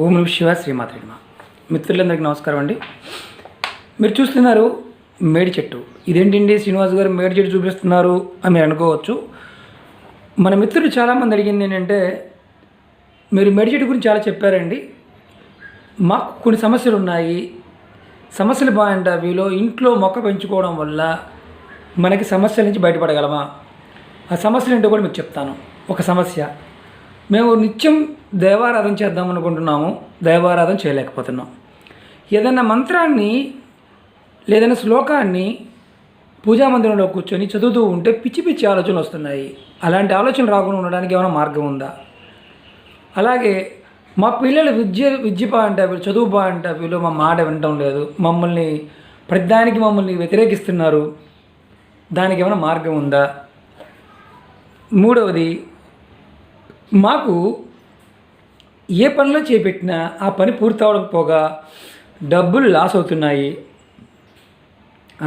ఓం నమః శివాయ శ్రీమాత్రే నమః. మిత్రులందరికీ నమస్కారం అండి. మీరు చూస్తున్నారు మేడి చెట్టు. ఇదేంటండి శ్రీనివాస్ గారు మేడి చెట్టు చూపిస్తున్నారు అని మీరు అనుకోవచ్చు. మన మిత్రులు చాలామంది అడిగింది ఏంటంటే, మీరు మేడి చెట్టు గురించి చాలా చెప్పారండి, మాకు కొన్ని సమస్యలు ఉన్నాయి, సమస్యలు బాగుంటా వీలో ఇంట్లో మొక్క పెంచుకోవడం వల్ల మనకి సమస్యల నుంచి బయటపడగలమా? ఆ సమస్యలు ఏంటో కూడా మీకు చెప్తాను. ఒక సమస్య, మేము నిత్యం దైవారాధన చేద్దాం అనుకుంటున్నాము, దైవారాధన చేయలేకపోతున్నాం. ఏదైనా మంత్రాన్ని లేదైనా శ్లోకాన్ని పూజామందిరంలో కూర్చొని చదువుతూ ఉంటే పిచ్చి పిచ్చి ఆలోచనలు వస్తున్నాయి. అలాంటి ఆలోచనలు రాకుండా ఉండడానికి ఏమైనా మార్గం ఉందా? అలాగే మా పిల్లలు విద్య బాగుంటే చదువు బాగుంటే వీళ్ళు మా మాట వినటం లేదు, మమ్మల్ని ప్రతిదానికి మమ్మల్ని వ్యతిరేకిస్తున్నారు, దానికి ఏమైనా మార్గం ఉందా? మూడవది, మాకు ఏ పనిలో చేపట్టినా ఆ పని పూర్తవకపోగా డబ్బులు లాస్ అవుతున్నాయి.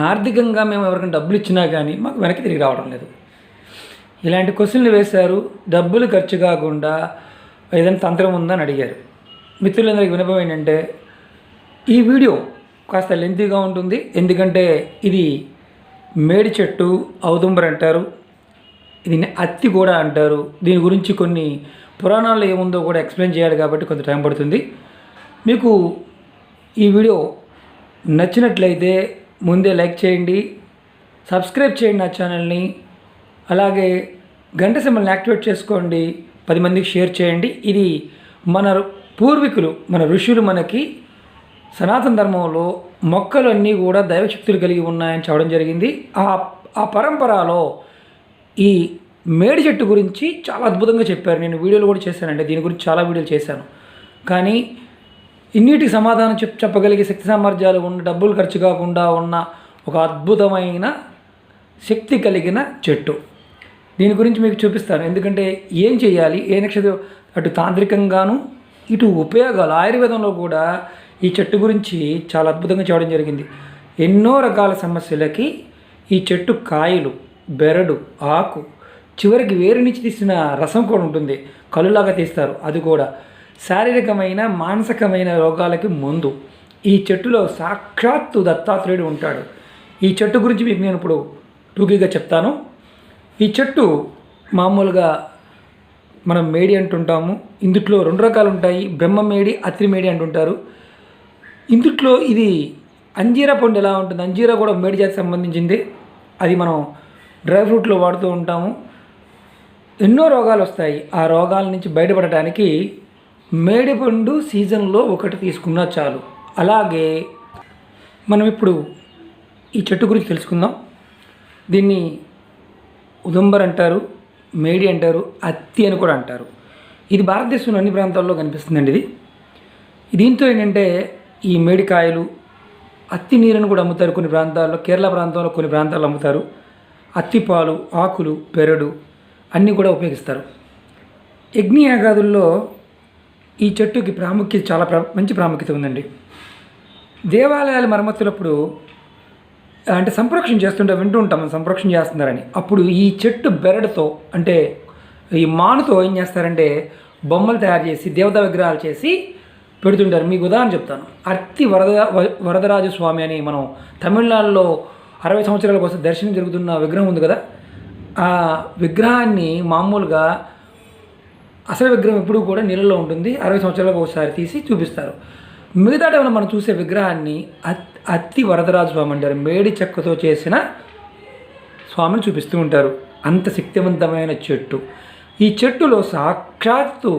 ఆర్థికంగా మేము ఎవరికైనా డబ్బులు ఇచ్చినా కానీ మాకు వెనక్కి తిరిగి రావడం లేదు. ఇలాంటి క్వశ్చన్లు వేశారు. డబ్బులు ఖర్చు కాకుండా ఏదైనా తంత్రం ఉందని అడిగారు. మిత్రులందరికీ వినపం ఏంటంటే, ఈ వీడియో కాస్త లెంతీగా ఉంటుంది. ఎందుకంటే ఇది మేడి చెట్టు, ఔదుంబర్ అంటారు, దీన్ని అత్తి కూడా అంటారు. దీని గురించి కొన్ని పురాణాల్లో ఏముందో కూడా ఎక్స్ప్లెయిన్ చేయాలి కాబట్టి కొంత టైం పడుతుంది. మీకు ఈ వీడియో నచ్చినట్లయితే ముందే లైక్ చేయండి, సబ్స్క్రైబ్ చేయండి నా ఛానల్ని, అలాగే గంట సింబల్ని యాక్టివేట్ చేసుకోండి, 10 మందికి షేర్ చేయండి. ఇది మన పూర్వీకులు, మన ఋషులు మనకి సనాతన ధర్మంలో మొక్కలన్నీ కూడా దైవశక్తులు కలిగి ఉన్నాయని చెప్పడం జరిగింది. ఆ పరంపరలో ఈ మేడి చెట్టు గురించి చాలా అద్భుతంగా చెప్పారు. నేను వీడియోలు కూడా చేశానండి, దీని గురించి చాలా వీడియోలు చేశాను. కానీ ఇన్నిటికి సమాధానం చెప్పగలిగే శక్తి సామర్థ్యాలు ఉన్న, డబ్బులు ఖర్చు కాకుండా ఉన్న ఒక అద్భుతమైన శక్తి కలిగిన చెట్టు. దీని గురించి మీకు చూపిస్తాను. ఎందుకంటే ఏం చేయాలి, ఏ నక్షత్రం, అటు తాంత్రికంగాను ఇటు ఉపయోగాలు, ఆయుర్వేదంలో కూడా ఈ చెట్టు గురించి చాలా అద్భుతంగా చెప్పడం జరిగింది. ఎన్నో రకాల సమస్యలకి ఈ చెట్టు కాయలు, బెరడు, ఆకు, చివరికి వేరు నుంచి తీసిన రసం కూడా ఉంటుంది, కలులాగా తీస్తారు. అది కూడా శారీరకమైన మానసికమైన రోగాలకి మందు. ఈ చెట్టులో సాక్షాత్తు దత్తాత్రేయుడు ఉంటాడు. ఈ చెట్టు గురించి మీకు నేను ఇప్పుడు టూకీగా చెప్తాను. ఈ చెట్టు మామూలుగా మనం మేడి అంటుంటాము. ఇందుట్లో 2 రకాలు ఉంటాయి, బ్రహ్మ మేడి, అత్రి మేడి అంటుంటారు. ఇందుట్లో ఇది అంజీరా పండు ఎలా ఉంటుంది, అంజీరా కూడా మేడి జాతికి సంబంధించింది. అది మనం డ్రై ఫ్రూట్లో వాడుతూ ఉంటాము. ఎన్నో రోగాలు వస్తాయి. ఆ రోగాల నుంచి బయటపడటానికి మేడిపండు సీజన్లో ఒకటి తీసుకున్నా చాలు. అలాగే మనం ఇప్పుడు ఈ చెట్టు గురించి తెలుసుకుందాం. దీన్ని ఉదంబర్ అంటారు, మేడి అంటారు, అత్తి అని కూడా అంటారు. ఇది భారతదేశంలో అన్ని ప్రాంతాల్లో కనిపిస్తుందండి. దీంతో ఏంటంటే ఈ మేడికాయలు, అత్తి నీరుని కూడా అమ్ముతారు కొన్ని ప్రాంతాల్లో. కేరళ ప్రాంతంలో కొన్ని ప్రాంతాల్లో అమ్ముతారు. అత్తిపాలు, ఆకులు, పెరడు అన్నీ కూడా ఉపయోగిస్తారు. యజ్ఞయాగాదుల్లో ఈ చెట్టుకి ప్రాముఖ్యత, చాలా మంచి ప్రాముఖ్యత ఉందండి. దేవాలయాల మరమ్మతులప్పుడు అంటే సంప్రోక్షణ చేస్తుంటే వింటూ ఉంటాం, సంప్రోక్షణ చేస్తున్నారని. అప్పుడు ఈ చెట్టు బెరడుతో, అంటే ఈ మానుతో ఏం చేస్తారంటే బొమ్మలు తయారు చేసి, దేవతా విగ్రహాలు చేసి పెడుతుంటారు. మీకు ఉదాహరణ చెప్తాను. అత్తి వరదరాజ స్వామి అని మనం తమిళనాడులో 60 సంవత్సరాల కోసం దర్శనం జరుగుతున్న విగ్రహం ఉంది కదా, ఆ విగ్రహాన్ని మామూలుగా అసలు విగ్రహం ఎప్పుడూ కూడా నీళ్ళలో ఉంటుంది. 60 సంవత్సరాలకు ఒకసారి తీసి చూపిస్తారు. మిగతా టైంలో మనం చూసే విగ్రహాన్ని అత్తి వరదరాజ స్వామి అంటారు. మేడి చెక్కతో చేసిన స్వామిని చూపిస్తూ ఉంటారు. అంత శక్తివంతమైన చెట్టు. ఈ చెట్టులో సాక్షాత్తు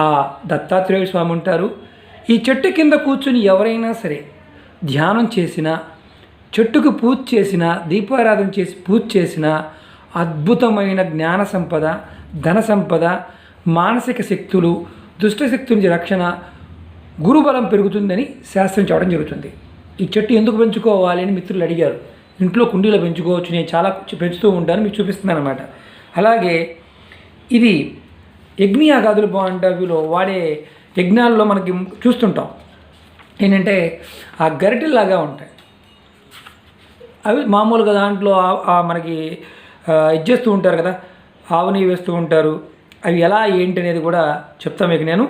ఆ దత్తాత్రేయుడు స్వామి ఉంటారు. ఈ చెట్టు కింద కూర్చుని ఎవరైనా సరే ధ్యానం చేసినా, చెట్టుకు పూజ చేసిన, దీపారాధన చేసి పూజ చేసిన అద్భుతమైన జ్ఞాన సంపద, ధన సంపద, మానసిక శక్తులు, దుష్టశక్తుల నుంచి రక్షణ, గురుబలం పెరుగుతుందని శాస్త్రం చెప్పడం జరుగుతుంది. ఈ చెట్టు ఎందుకు పెంచుకోవాలి అని మిత్రులు అడిగారు. ఇంట్లో కుండీలో పెంచుకోవచ్చు, నేను చాలా పెంచుతూ ఉంటాను, మీకు చూపిస్తున్నాను అనమాట. అలాగే ఇది యజ్ఞయాగాదులు బాగుంటావిలో వాడే యజ్ఞాల్లో మనకి చూస్తుంటాం ఏంటంటే ఆ గరిటెల్లాగా ఉంటాయి. అవి మామూలుగా దాంట్లో మనకి ఇది చేస్తూ ఉంటారు కదా, ఆవు నెయ్యి వేస్తూ ఉంటారు. అవి ఎలా ఏంటి అనేది కూడా చెప్తాను మీకు నేను.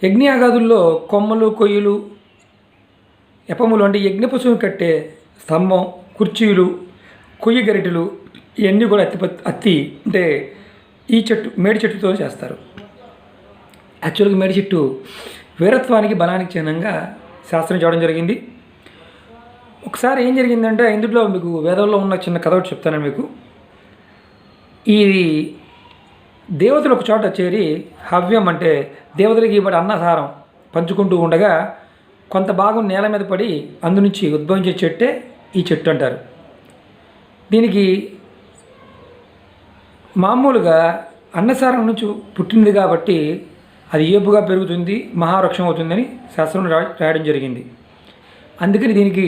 యజ్ఞయాగాదుల్లో కొమ్మలు కొయ్యలు ఎపములు అంటే యజ్ఞ పశువుని కట్టే స్తంభం, కుర్చీలు, కొయ్య గరిటెలు ఇవన్నీ కూడా అత్తి అంటే ఈ చెట్టు మేడి చెట్టుతో చేస్తారు. యాక్చువల్గా మేడి చెట్టు వీరత్వానికి బలానికి చిహ్నంగా శాస్త్రం చేయడం జరిగింది. ఒకసారి ఏం జరిగిందంటే ఇందులో మీకు వేదంలో ఉన్న చిన్న కథ ఒకటి చెప్తాను మీకు. ఈ దేవతలు ఒక చోట చేరి హవ్యం అంటే దేవతలకి ఇవ్వబడి అన్నసారం పంచుకుంటూ ఉండగా కొంత భాగం నేల మీద పడి అందు నుంచి ఉద్భవించే చెట్టే ఈ చెట్టు అంటారు. దీనికి మామూలుగా అన్నసారం నుంచి పుట్టింది కాబట్టి అది ఏపుగా పెరుగుతుంది, మహావృక్షం అవుతుందని శాస్త్రం రాయడం జరిగింది. అందుకని దీనికి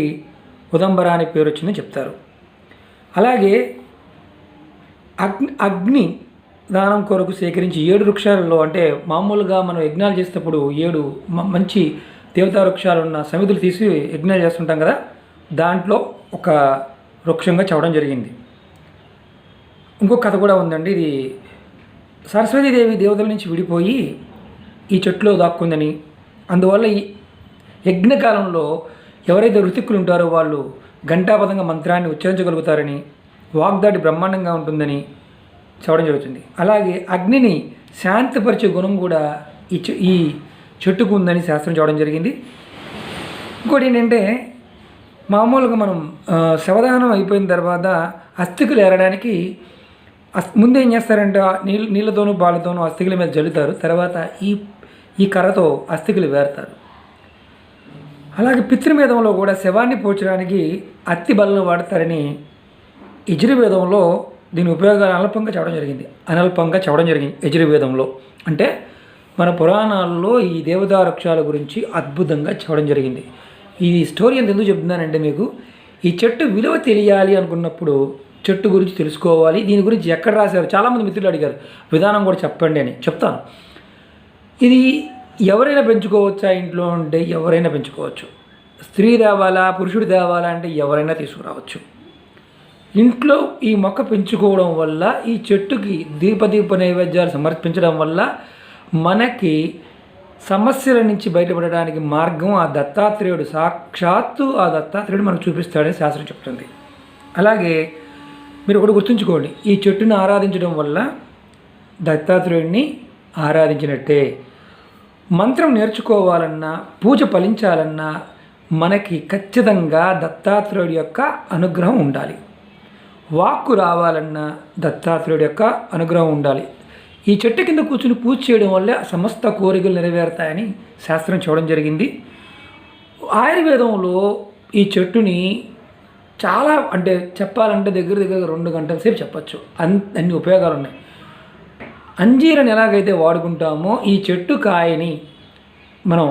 ఉదంబర అనే పేరు వచ్చిందని చెప్తారు. అలాగే అగ్ని దానం కొరకు సేకరించి 7 వృక్షాలలో అంటే మామూలుగా మనం యజ్ఞాలు చేసేటప్పుడు 7 మంచి దేవతా వృక్షాలు ఉన్న సమితులు తీసి యజ్ఞాలు చేస్తుంటాం కదా, దాంట్లో ఒక వృక్షంగా చెప్పడం జరిగింది. ఇంకొక కథ కూడా ఉందండి. ఇది సరస్వతీదేవి దేవతల నుంచి విడిపోయి ఈ చెట్టులో దాక్కుందని, అందువల్ల ఈ యజ్ఞకాలంలో ఎవరైతే ఋతిక్కులు ఉంటారో వాళ్ళు ఘంటాపథంగా మంత్రాన్ని ఉచ్చరించగలుగుతారని, వాగ్దాటి బ్రహ్మాండంగా ఉంటుందని చెప్పడం జరుగుతుంది. అలాగే అగ్నిని శాంతిపరిచే గుణం కూడా ఈ చెట్టుకు ఉందని శాస్త్రం చెప్పడం జరిగింది. ఇంకోటి ఏంటంటే మామూలుగా మనం శవదహనం అయిపోయిన తర్వాత అస్థికులు ఏరడానికి ముందు ఏం చేస్తారంటే నీళ్ళతోనూ బాళ్ళతోనూ అస్థికుల మీద జల్లుతారు, తర్వాత ఈ కర్రతో అస్థికులు వేరుతారు. అలాగే పితృవేదంలో కూడా శవాన్ని పోర్చడానికి అత్తి బలను వాడతారని యజుర్వేదంలో దీని ఉపయోగాలు అనల్పంగా చెప్పడం జరిగింది యజుర్వేదంలో. అంటే మన పురాణాల్లో ఈ దేవతా వృక్షాల గురించి అద్భుతంగా చెప్పడం జరిగింది. ఈ స్టోరీ ఎంత ఎందుకు చెప్తున్నానంటే మీకు ఈ చెట్టు విలువ తెలియాలి అనుకున్నప్పుడు చెట్టు గురించి తెలుసుకోవాలి. దీని గురించి ఎక్కడ రాశారు, చాలామంది మిత్రులు అడిగారు విధానం కూడా చెప్పండి అని. చెప్తాను. ఇది ఎవరైనా పెంచుకోవచ్చా ఇంట్లో అంటే ఎవరైనా పెంచుకోవచ్చు. స్త్రీ తేవాలా పురుషుడు తేవాలా అంటే ఎవరైనా తీసుకురావచ్చు. ఇంట్లో ఈ మొక్క పెంచుకోవడం వల్ల ఈ చెట్టుకి దీప నైవేద్యాలు సమర్పించడం వల్ల మనకి సమస్యల నుంచి బయటపడడానికి మార్గం ఆ దత్తాత్రేయుడు, సాక్షాత్తు ఆ దత్తాత్రేయుడు మనకు చూపిస్తాడని శాస్త్రం చెప్తుంది. అలాగే మీరు ఒకటి గుర్తుంచుకోండి, ఈ చెట్టును ఆరాధించడం వల్ల దత్తాత్రేయుడిని ఆరాధించినట్టే. మంత్రం నేర్చుకోవాలన్నా పూజ ఫలించాలన్నా మనకి ఖచ్చితంగా దత్తాత్రేయుడి యొక్క అనుగ్రహం ఉండాలి. వాక్కు రావాలన్నా దత్తాత్రేయుడి యొక్క అనుగ్రహం ఉండాలి. ఈ చెట్టు కింద కూర్చుని పూజ చేయడం వల్లే సమస్త కోరికలు నెరవేరుతాయని శాస్త్రం చూడడం జరిగింది. ఆయుర్వేదంలో ఈ చెట్టుని చాలా అంటే చెప్పాలంటే దగ్గర 2 గంటల సేపు చెప్పచ్చు. అన్ని ఉపయోగాలు ఉన్నాయి. అంజీరని ఎలాగైతే వాడుకుంటామో ఈ చెట్టు కాయని మనం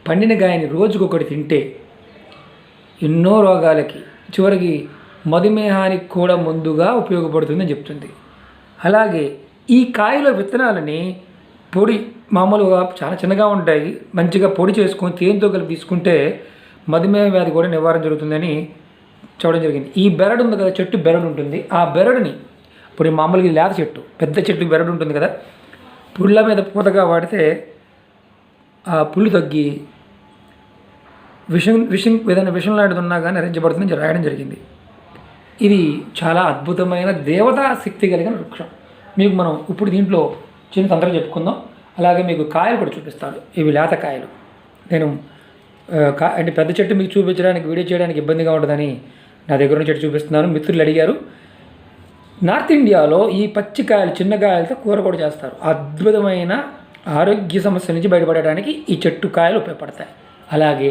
పండిన కాయని రోజుకొకటి తింటే ఎన్నో రోగాలకి చివరికి మధుమేహానికి కూడా ముందుగా ఉపయోగపడుతుందని చెప్తుంది. అలాగే ఈ కాయలో విత్తనాలని పొడి మామూలుగా చాలా చిన్నగా ఉంటాయి, మంచిగా పొడి చేసుకొని తేనెతో కలిపి తీసుకుంటే మధుమేహ వ్యాధి కూడా నివారణ జరుగుతుందని చూడడం జరిగింది. ఈ బెరడు ఉంది కదా, చెట్టు బెరడు ఉంటుంది. ఆ బెరడుని ఇప్పుడు మామూలుగా లేత చెట్టు, పెద్ద చెట్టు బెరడు ఉంటుంది కదా, పుల్ల మీద పూతగా వాడితే ఆ పుల్లు తగ్గి ఏదైనా విషం లాంటిది ఉన్నా కానీ హరించబడుతుందని రాయడం జరిగింది. ఇది చాలా అద్భుతమైన దేవతా శక్తి కలిగిన వృక్షం. మీకు మనం ఇప్పుడు దీంట్లో చిన్న తంత్రం చెప్పుకుందాం. అలాగే మీకు కాయలు కూడా చూపిస్తాను. ఇవి లేత కాయలు. నేను అంటే పెద్ద చెట్టు మీకు చూపించడానికి వీడియో చేయడానికి ఇబ్బందిగా ఉంటుందని నా దగ్గర ఉన్న చెట్టు చూపిస్తున్నాను. మిత్రులు అడిగారు. నార్త్ ఇండియాలో ఈ పచ్చి కాయలు చిన్న కాయలతో కూర కూడా చేస్తారు. అద్భుతమైన ఆరోగ్య సమస్యల నుంచి బయటపడడానికి ఈ చెట్టు కాయలు ఉపయోగపడతాయి. అలాగే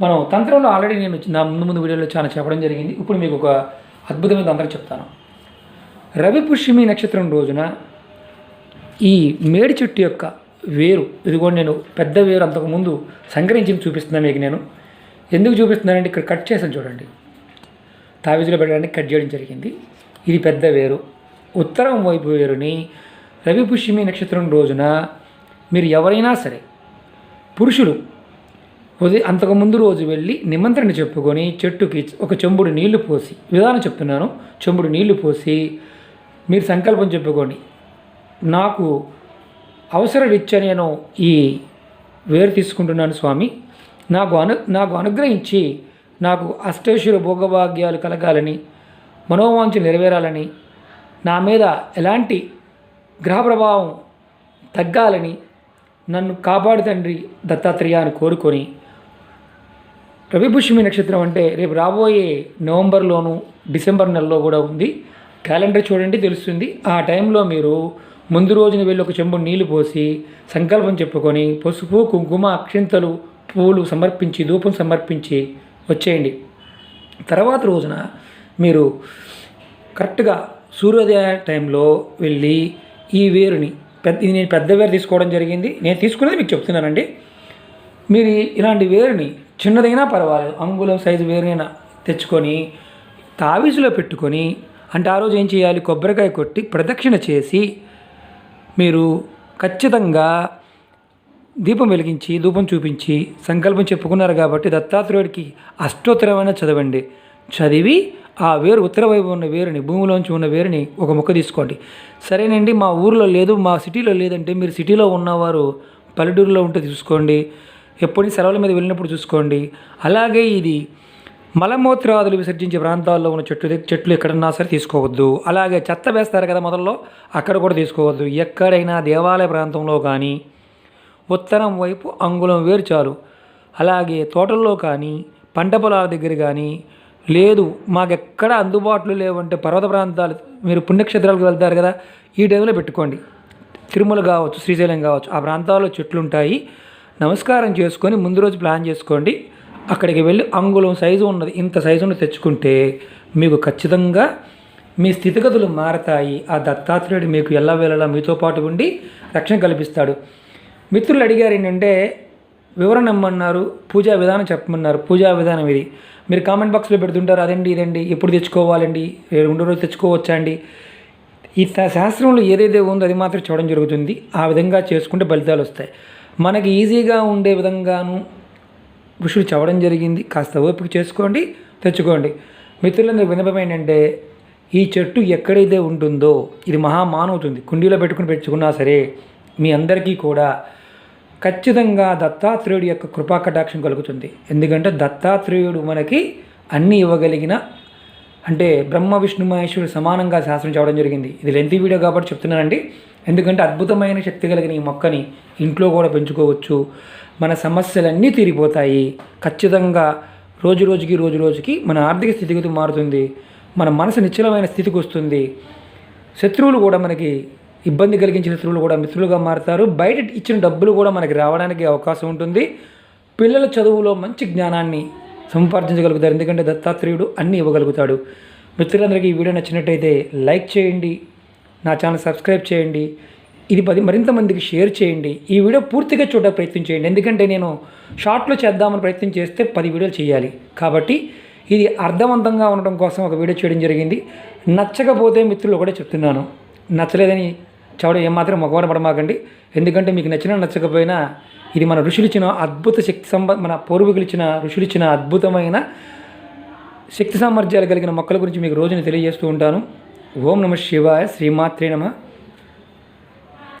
మనం తంత్రంలో ఆల్రెడీ నేను నా ముందు వీడియోలో చాలా చెప్పడం జరిగింది. ఇప్పుడు మీకు ఒక అద్భుతమైన తంత్రం చెప్తాను. రవి పుష్యమి నక్షత్రం రోజున ఈ మేడి చెట్టు యొక్క వేరు, ఇదిగోండి నేను పెద్ద వేరు అంతకుముందు సంగ్రహించి చూపిస్తున్నాను మీకు. నేను ఎందుకు చూపిస్తున్నానంటే ఇక్కడ కట్ చేసాను చూడండి, తావీజులో పెట్టడానికి కట్ చేయడం జరిగింది. ఇది పెద్ద వేరు. ఉత్తరం వైపు వేరుని రవి పుష్యమి నక్షత్రం రోజున మీరు ఎవరైనా సరే పురుషులు అంతకుముందు రోజు వెళ్ళి నిమంత్రణ చెప్పుకొని చెట్టుకి ఒక చెంబుడు నీళ్లు పోసి, విధానం చెప్తున్నాను, చెంబుడు నీళ్లు పోసి మీరు సంకల్పం చెప్పుకోండి. నాకు అవసరరీత్యా నేను ఈ వేరు తీసుకుంటున్నాను స్వామి. నాకు అనుగ్రహించి నాకు అష్టైశ్వర్య భోగభాగ్యాలు కలగాలని, మనోవాంఛలు నెరవేరాలని, నా మీద ఎలాంటి గ్రహ ప్రభావం తగ్గాలని నన్ను కాపాడు తండ్రి దత్తాత్రేయ అని కోరుకొని, రవిపుష్యమి నక్షత్రం అంటే రేపు రాబోయే నవంబర్లోను డిసెంబర్ నెలలో కూడా ఉంది. క్యాలెండర్ చూడండి తెలుస్తుంది. ఆ టైంలో మీరు ముందు రోజున వెళ్ళి ఒక చెంబు నీళ్లు పోసి సంకల్పం చెప్పుకొని పసుపు కుంకుమ అక్షింతలు పూలు సమర్పించి ధూపం సమర్పించి వచ్చేయండి. తర్వాత రోజున మీరు కరెక్ట్గా సూర్యోదయ టైంలో వెళ్ళి ఈ వేరుని ఇది నేను పెద్ద వేరు తీసుకోవడం జరిగింది. నేను తీసుకున్నది మీకు చెప్తున్నానండి. మీరు ఇలాంటి వేరుని చిన్నదైనా పర్వాలేదు, అంగుళం సైజు వేరునైనా తెచ్చుకొని తావీజులో పెట్టుకొని, అంటే ఆ రోజు ఏం చేయాలి, కొబ్బరికాయ కొట్టి ప్రదక్షిణ చేసి మీరు ఖచ్చితంగా దీపం వెలిగించి ధూపం చూపించి సంకల్పం చెప్పుకున్నారు కాబట్టి దత్తాత్రేయుడికి అష్టోత్తరమైన చదవండి. చదివి ఆ వేరు ఉత్తర వైపు ఉన్న వేరుని, భూమిలోంచి ఉన్న వేరుని ఒక ముక్క తీసుకోండి. సరేనండి, మా ఊర్లో లేదు, మా సిటీలో లేదంటే మీరు సిటీలో ఉన్నవారు పల్లెటూరులో ఉంటే చూసుకోండి, ఎప్పుడు సెలవుల మీద వెళ్ళినప్పుడు చూసుకోండి. అలాగే ఇది మలమూత్రాదులు విసర్జించే ప్రాంతాల్లో ఉన్న చెట్లు ఎక్కడన్నా సరే తీసుకోవద్దు. అలాగే చెత్త వేస్తారు కదా మొదల్లో, అక్కడ కూడా తీసుకోవద్దు. ఎక్కడైనా దేవాలయ ప్రాంతంలో కానీ ఉత్తరం వైపు అంగుళం వేరు చాలు. అలాగే తోటల్లో కానీ పంట పొలాల దగ్గర కానీ లేదు, మాకెక్కడ అందుబాటులో లేవంటే పర్వత ప్రాంతాలు, మీరు పుణ్యక్షేత్రాలకు వెళ్తారు కదా, ఈ టైంలో పెట్టుకోండి. తిరుమల కావచ్చు, శ్రీశైలం కావచ్చు, ఆ ప్రాంతాల్లో చెట్లు ఉంటాయి. నమస్కారం చేసుకొని ముందు రోజు ప్లాన్ చేసుకోండి. అక్కడికి వెళ్ళి అంగుళం సైజు ఉన్నది, ఇంత సైజు ఉన్నది తెచ్చుకుంటే మీకు ఖచ్చితంగా మీ స్థితిగతులు మారతాయి. ఆ దత్తాత్రేయుడు మీకు ఎల్లవేళలా మీతో పాటు ఉండి రక్షణ కల్పిస్తాడు. మిత్రులు అడిగారు ఏంటంటే వివరణ ఇమ్మన్నారు, పూజా విధానం చెప్పమన్నారు. పూజా విధానం ఇది మీరు కామెంట్ బాక్స్లో పెడుతుంటారు, అదండి ఇదండి ఎప్పుడు తెచ్చుకోవాలండి, 2 రోజులు తెచ్చుకోవచ్చా అండి. ఈ శాస్త్రంలో ఏదైతే ఉందో అది మాత్రం చూడడం జరుగుతుంది. ఆ విధంగా చేసుకుంటే ఫలితాలు వస్తాయి. మనకి ఈజీగా ఉండే విధంగాను ఋషులు చెప్పడం జరిగింది. కాస్త ఓపిక చేసుకోండి, తెచ్చుకోండి. మిత్రులందరూ విన్నపం ఏంటంటే ఈ చెట్టు ఎక్కడైతే ఉంటుందో ఇది మహామానవుతుంది. కుండీలో పెట్టుకున్నా సరే మీ అందరికీ కూడా ఖచ్చితంగా దత్తాత్రేయుడి యొక్క కృపా కటాక్షం కలుగుతుంది. ఎందుకంటే దత్తాత్రేయుడు మనకి అన్నీ ఇవ్వగలిగిన, అంటే బ్రహ్మ విష్ణు మహేశ్వరుడు సమానంగా శాస్త్రం చెప్పడం జరిగింది. ఇది లెంతీ వీడియో కాబట్టి చెప్తున్నానండి. ఎందుకంటే అద్భుతమైన శక్తి కలిగిన ఈ మొక్కని ఇంట్లో కూడా పెంచుకోవచ్చు. మన సమస్యలన్నీ తీరిపోతాయి. ఖచ్చితంగా రోజు రోజుకి మన ఆర్థిక స్థితిగతి మారుతుంది. మన మనసు నిశ్చలమైన స్థితికి వస్తుంది. శత్రువులు కూడా మనకి ఇబ్బంది కలిగించిన శత్రువులు కూడా మిత్రులుగా మారుతారు. బయట ఇచ్చిన డబ్బులు కూడా మనకి రావడానికి అవకాశం ఉంటుంది. పిల్లల చదువులో మంచి జ్ఞానాన్ని సంపాదించగలుగుతారు. ఎందుకంటే దత్తాత్రేయుడు అన్నీ ఇవ్వగలుగుతాడు. మిత్రులందరికీ ఈ వీడియో నచ్చినట్టయితే లైక్ చేయండి, నా ఛానల్ సబ్స్క్రైబ్ చేయండి, ఇది మరింత మందికి షేర్ చేయండి. ఈ వీడియో పూర్తిగా చూడడానికి ప్రయత్నం చేయండి. ఎందుకంటే నేను షార్ట్లో చేద్దామని ప్రయత్నం చేస్తే 10 వీడియోలు చేయాలి. కాబట్టి ఇది అర్థవంతంగా ఉండడం కోసం ఒక వీడియో చేయడం జరిగింది. నచ్చకపోతే మిత్రులు కూడా చెప్తున్నాను, నచ్చలేదని చూడడం ఏమాత్రం మొగవాడ పడమాకండి. ఎందుకంటే మీకు నచ్చకపోయినా ఇది మన ఋషులు ఇచ్చిన అద్భుత శక్తి మన పూర్వీకులు ఇచ్చిన ఋషులు ఇచ్చిన అద్భుతమైన శక్తి సామర్థ్యాలు కలిగిన మొక్కల గురించి మీకు రోజుని తెలియజేస్తూ ఉంటాను. ఓం నమః శివాయ, శ్రీమాత్రే నమః.